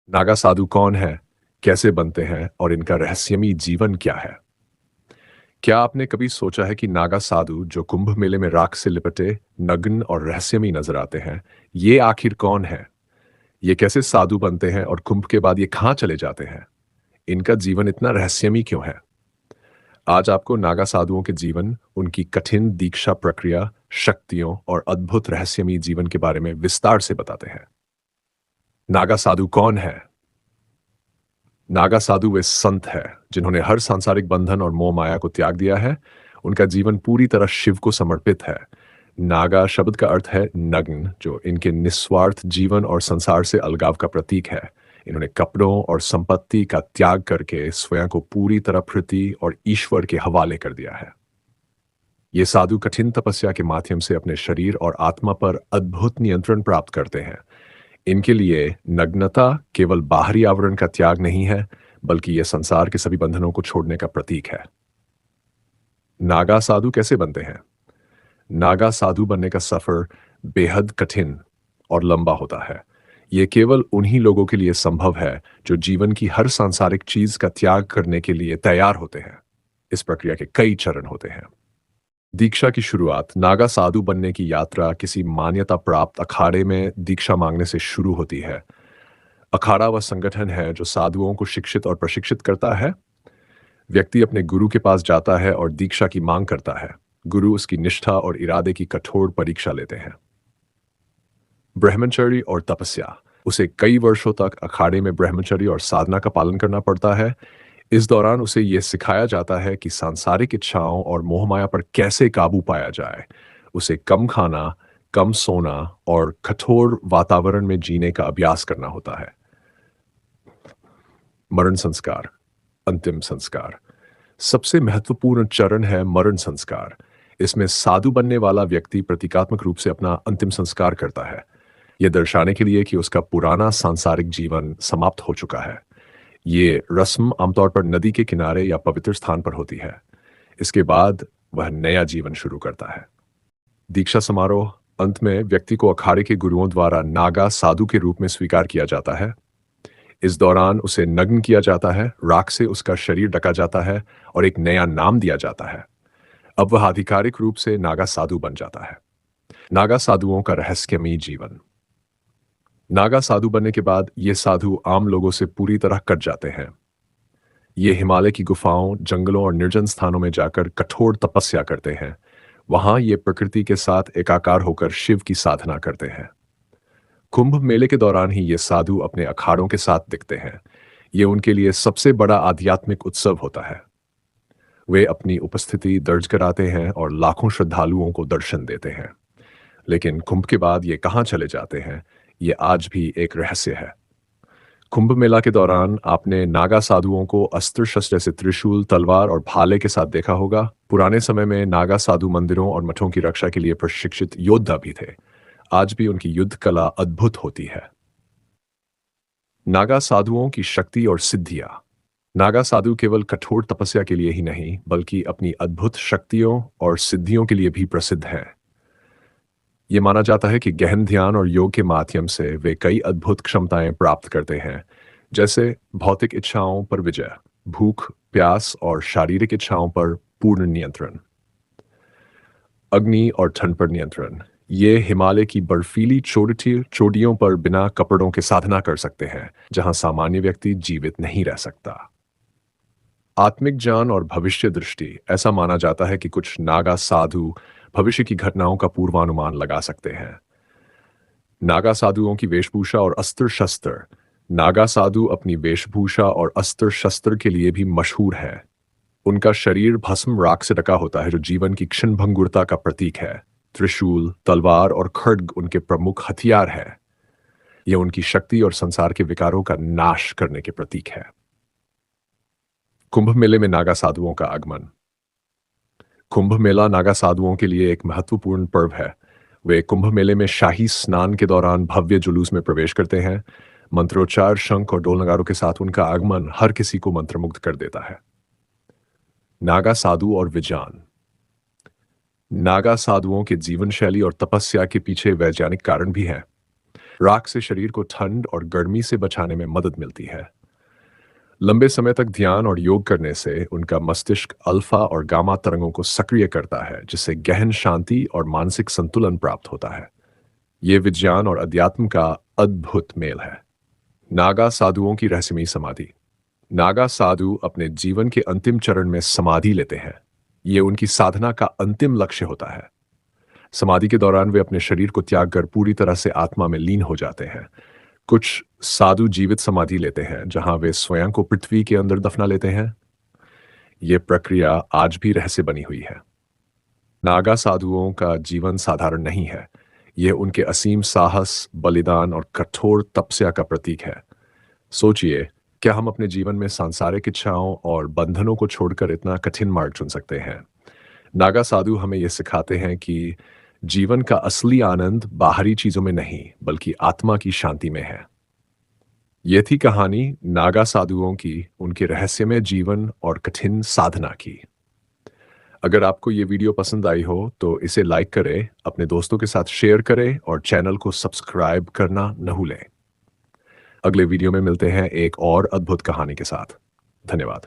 नागा साधु कौन है, कैसे बनते हैं और इनका रहस्यमयी जीवन क्या है? क्या आपने कभी सोचा है कि नागा साधु जो कुंभ मेले में राख से लिपटे, नग्न और रहस्यमयी नजर आते हैं, ये आखिर कौन है? ये कैसे साधु बनते हैं और कुंभ के बाद ये कहाँ चले जाते हैं? इनका जीवन इतना रहस्यमयी क्यों है? आज आपको नागा साधुओं के जीवन, उनकी कठिन दीक्षा प्रक्रिया, शक्तियों और अद्भुत रहस्यमयी जीवन के बारे में विस्तार से बताते हैं। नागा साधु कौन है? नागा साधु वे संत है जिन्होंने हर सांसारिक बंधन और मोह माया को त्याग दिया है। उनका जीवन पूरी तरह शिव को समर्पित है। नागा शब्द का अर्थ है नग्न, जो इनके निस्वार्थ जीवन और संसार से अलगाव का प्रतीक है। इन्होंने कपड़ों और संपत्ति का त्याग करके स्वयं को पूरी तरह पृथ्वी और ईश्वर के हवाले कर दिया है। ये साधु कठिन तपस्या के माध्यम से अपने शरीर और आत्मा पर अद्भुत नियंत्रण प्राप्त करते हैं। इनके लिए नग्नता केवल बाहरी आवरण का त्याग नहीं है, बल्कि यह संसार के सभी बंधनों को छोड़ने का प्रतीक है। नागा साधु कैसे बनते हैं? नागा साधु बनने का सफर बेहद कठिन और लंबा होता है। यह केवल उन्हीं लोगों के लिए संभव है जो जीवन की हर सांसारिक चीज का त्याग करने के लिए तैयार होते हैं। इस प्रक्रिया के कई चरण होते हैं। दीक्षा की शुरुआत नागा साधु बनने की यात्रा किसी मान्यता प्राप्त अखाड़े में दीक्षा मांगने से शुरू होती है। अखाड़ा वह संगठन है जो साधुओं को शिक्षित और प्रशिक्षित करता है। व्यक्ति अपने गुरु के पास जाता है और दीक्षा की मांग करता है। गुरु उसकी निष्ठा और इरादे की कठोर परीक्षा लेते हैं। ब्रह्मचर्य और तपस्या, उसे कई वर्षों तक अखाड़े में ब्रह्मचर्य और साधना का पालन करना पड़ता है। इस दौरान उसे यह सिखाया जाता है कि सांसारिक इच्छाओं और मोहमाया पर कैसे काबू पाया जाए। उसे कम खाना, कम सोना और कठोर वातावरण में जीने का अभ्यास करना होता है। मरण संस्कार, अंतिम संस्कार, सबसे महत्वपूर्ण चरण है मरण संस्कार। इसमें साधु बनने वाला व्यक्ति प्रतीकात्मक रूप से अपना अंतिम संस्कार करता है, यह दर्शाने के लिए कि उसका पुराना सांसारिक जीवन समाप्त हो चुका है। ये रस्म आमतौर पर नदी के किनारे या पवित्र स्थान पर होती है। इसके बाद वह नया जीवन शुरू करता है। दीक्षा समारोह, अंत में व्यक्ति को अखाड़े के गुरुओं द्वारा नागा साधु के रूप में स्वीकार किया जाता है। इस दौरान उसे नग्न किया जाता है, राख से उसका शरीर ढका जाता है और एक नया नाम दिया जाता है। अब वह आधिकारिक रूप से नागा साधु बन जाता है। नागा साधुओं का रहस्यमयी जीवन। नागा साधु बनने के बाद ये साधु आम लोगों से पूरी तरह कट जाते हैं। ये हिमालय की गुफाओं, जंगलों और निर्जन स्थानों में जाकर कठोर तपस्या करते हैं। वहां ये प्रकृति के साथ एकाकार होकर शिव की साधना करते हैं। कुंभ मेले के दौरान ही ये साधु अपने अखाड़ों के साथ दिखते हैं। ये उनके लिए सबसे बड़ा आध्यात्मिक उत्सव होता है। वे अपनी उपस्थिति दर्ज कराते हैं और लाखों श्रद्धालुओं को दर्शन देते हैं। लेकिन कुंभ के बाद ये कहाँ चले जाते हैं, ये आज भी एक रहस्य है। कुंभ मेला के दौरान आपने नागा साधुओं को अस्त्र शस्त्र जैसे त्रिशूल, तलवार और भाले के साथ देखा होगा। पुराने समय में नागा साधु मंदिरों और मठों की रक्षा के लिए प्रशिक्षित योद्धा भी थे। आज भी उनकी युद्ध कला अद्भुत होती है। नागा साधुओं की शक्ति और सिद्धियां। नागा साधु केवल कठोर तपस्या के लिए ही नहीं, बल्कि अपनी अद्भुत शक्तियों और सिद्धियों के लिए भी प्रसिद्ध हैं। ये माना जाता है कि गहन ध्यान और योग के माध्यम से वे कई अद्भुत क्षमताएं प्राप्त करते हैं, जैसे भौतिक इच्छाओं पर विजय, भूख, प्यास और शारीरिक इच्छाओं पर पूर्ण नियंत्रण, अग्नि और ठंड पर नियंत्रण। ये हिमालय की बर्फीली चोटियों पर बिना कपड़ों के साधना कर सकते हैं, जहां सामान्य व्यक्ति जीवित नहीं रह सकता। आत्मिक ज्ञान और भविष्य दृष्टि, ऐसा माना जाता है कि कुछ नागा साधु भविष्य की घटनाओं का पूर्वानुमान लगा सकते हैं। नागा साधुओं की वेशभूषा और अस्त्र शस्त्र। नागा साधु अपनी वेशभूषा और अस्त्र शस्त्र के लिए भी मशहूर है। उनका शरीर भस्म राख से ढका होता है, जो जीवन की क्षणभंगुरता का प्रतीक है। त्रिशूल, तलवार और खड्ग उनके प्रमुख हथियार हैं। यह उनकी शक्ति और संसार के विकारों का नाश करने के प्रतीक है। कुंभ मेले में नागा साधुओं का आगमन। कुंभ मेला नागा साधुओं के लिए एक महत्वपूर्ण पर्व है। वे कुंभ मेले में शाही स्नान के दौरान भव्य जुलूस में प्रवेश करते हैं। मंत्रोच्चार, शंख और ढोल नगारों के साथ उनका आगमन हर किसी को मंत्रमुग्ध कर देता है। नागा साधु और विज्ञान। नागा साधुओं के जीवन शैली और तपस्या के पीछे वैज्ञानिक कारण भी हैं। राख से शरीर को ठंड और गर्मी से बचाने में मदद मिलती है। लंबे समय तक ध्यान और योग करने से उनका मस्तिष्क अल्फा और गामा तरंगों को सक्रिय करता है, जिससे गहन शांति और मानसिक संतुलन प्राप्त होता है। ये विज्ञान और अध्यात्म का अद्भुत मेल है। नागा साधुओं की रहस्यमयी समाधि। नागा साधु अपने जीवन के अंतिम चरण में समाधि लेते हैं। ये उनकी साधना का अंतिम लक्ष्य होता है। समाधि के दौरान वे अपने शरीर को त्याग कर पूरी तरह से आत्मा में लीन हो जाते हैं। कुछ साधु जीवित समाधि लेते हैं, जहां वे स्वयं को पृथ्वी के अंदर दफना लेते हैं। ये प्रक्रिया आज भी रहस्य बनी हुई है। नागा साधुओं का जीवन साधारण नहीं है। यह उनके असीम साहस, बलिदान और कठोर तपस्या का प्रतीक है। सोचिए, क्या हम अपने जीवन में सांसारिक इच्छाओं और बंधनों को छोड़कर इतना कठिन मार्ग चुन सकते हैं? नागा साधु हमें यह सिखाते हैं कि जीवन का असली आनंद बाहरी चीजों में नहीं, बल्कि आत्मा की शांति में है। ये थी कहानी नागा साधुओं की, उनके रहस्यमय जीवन और कठिन साधना की। अगर आपको ये वीडियो पसंद आई हो तो इसे लाइक करें, अपने दोस्तों के साथ शेयर करें और चैनल को सब्सक्राइब करना न भूलें। अगले वीडियो में मिलते हैं एक और अद्भुत कहानी के साथ। धन्यवाद।